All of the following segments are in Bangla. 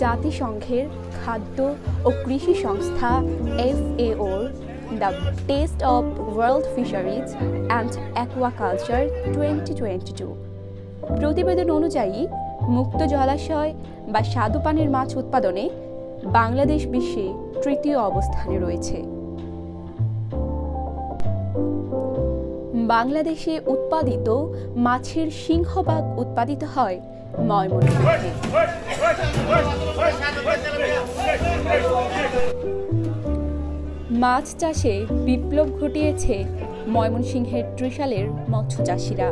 জাতিসংঘের খাদ্য ও কৃষি সংস্থা FAOর the state of world fisheries and aquaculture 2022 প্রতিবেদন অনুযায়ী মুক্ত জলাশয় বা স্বাদুপানির মাছ উৎপাদনে বাংলাদেশ বিশ্বে তৃতীয় অবস্থানে রয়েছে। বাংলাদেশে উৎপাদিত মাছের সিংহভাগ উৎপাদিত হয় ময়মনসিংহে। মাছ চাষে বিপ্লব ঘটিয়েছে ময়মনসিংহের ত্রিশালের মৎস্য চাষিরা।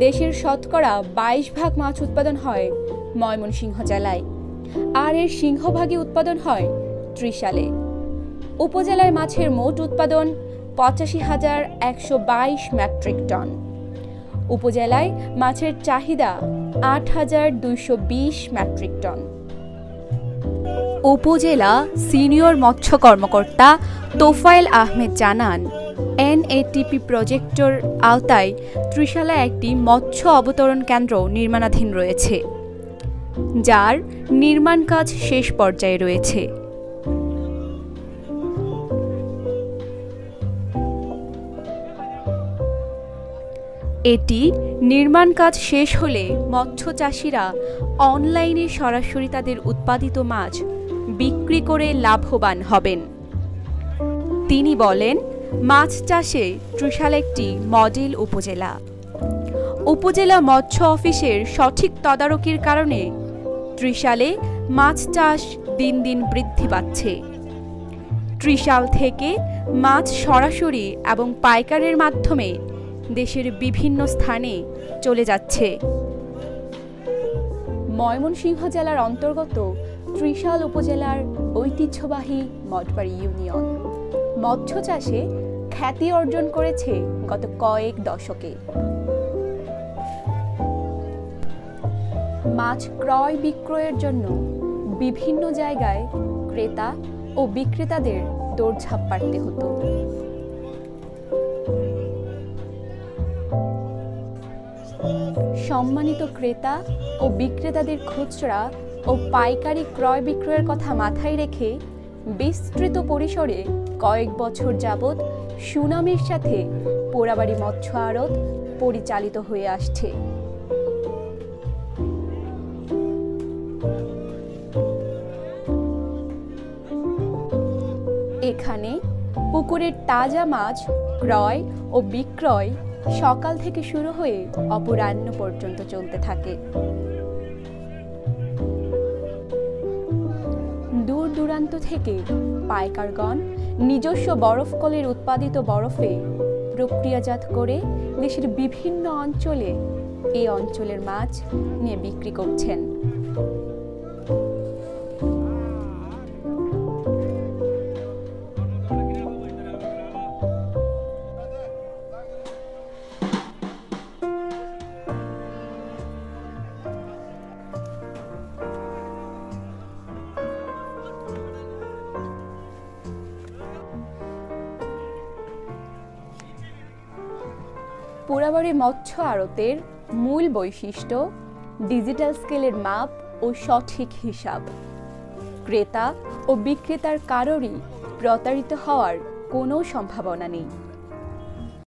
দেশের শতকরা 22% মাছ উৎপাদন হয় ময়মনসিংহ জেলায়, আর এর সিংহভাগই উৎপাদন হয় ত্রিশালে। উপজেলায় মাছের মোট উৎপাদন 85,122 মেট্রিক টন। উপজেলায় মাছের চাহিদা 8,220 মেট্রিক টন। উপজেলা সিনিয়র মৎস্য কর্মকর্তা তোফায়েল আহমেদ জানান, NATP প্রজেক্টের আওতায় ত্রিশালায় একটি মৎস্য অবতরণ কেন্দ্র নির্মাণাধীন রয়েছে, যার নির্মাণ কাজ শেষ পর্যায়ে রয়েছে। এটি নির্মাণ কাজ শেষ হলে মৎস্য চাষিরা অনলাইনে সরাসরি তাদের উৎপাদিত মাছ বিক্রি করে লাভবান হবেন। তিনি বলেন, মাছ চাষে ত্রিশাল একটি মডেল উপজেলা। উপজেলা মৎস্য অফিসের সঠিক তদারকির কারণে ত্রিশালে মাছ চাষ দিন দিন বৃদ্ধি পাচ্ছে। ত্রিশাল থেকে মাছ সরাসরি এবং পাইকারের মাধ্যমে দেশের বিভিন্ন স্থানে চলে যাচ্ছে। ময়মনসিংহ জেলার অন্তর্গত ত্রিশাল উপজেলার ঐতিহ্যবাহী মঠবাড়ি ইউনিয়ন মৎস্য চাষে খ্যাতি অর্জন করেছে গত কয়েক দশকে। মাছ ক্রয় বিক্রয়ের জন্য বিভিন্ন জায়গায় ক্রেতা ও বিক্রেতাদের দৌড়ঝাঁপ পাড়তে হতো। সম্মানিত ক্রেতা ও বিক্রেতাদের খুচরা ও পাইকারি ক্রয় বিক্রয়ের কথা মাথায় রেখে বিস্তৃত পরিসরে কয়েক বছর যাবৎ সুনামের সাথে পোড়াবাড়ি মৎস্য আড়ত পরিচালিত হয়ে আসছে। এখানে পুকুরের তাজা মাছ ক্রয় ও বিক্রয় সকাল থেকে শুরু হয়ে অপরাহ্ন পর্যন্ত চলতে থাকে। দূর দূরান্ত থেকে পাইকারগণ নিজস্ব বরফকলের উৎপাদিত বরফে প্রক্রিয়াজাত করে দেশের বিভিন্ন অঞ্চলে এই অঞ্চলের মাছ নিয়ে বিক্রি করছেন। পোড়াবাড়ি মৎস্য আড়তের মূল বৈশিষ্ট্য ডিজিটাল স্কেলের মাপ ও সঠিক হিসাব। ক্রেতা ও বিক্রেতার কারোরই প্রতারিত হওয়ার কোনো সম্ভাবনা নেই।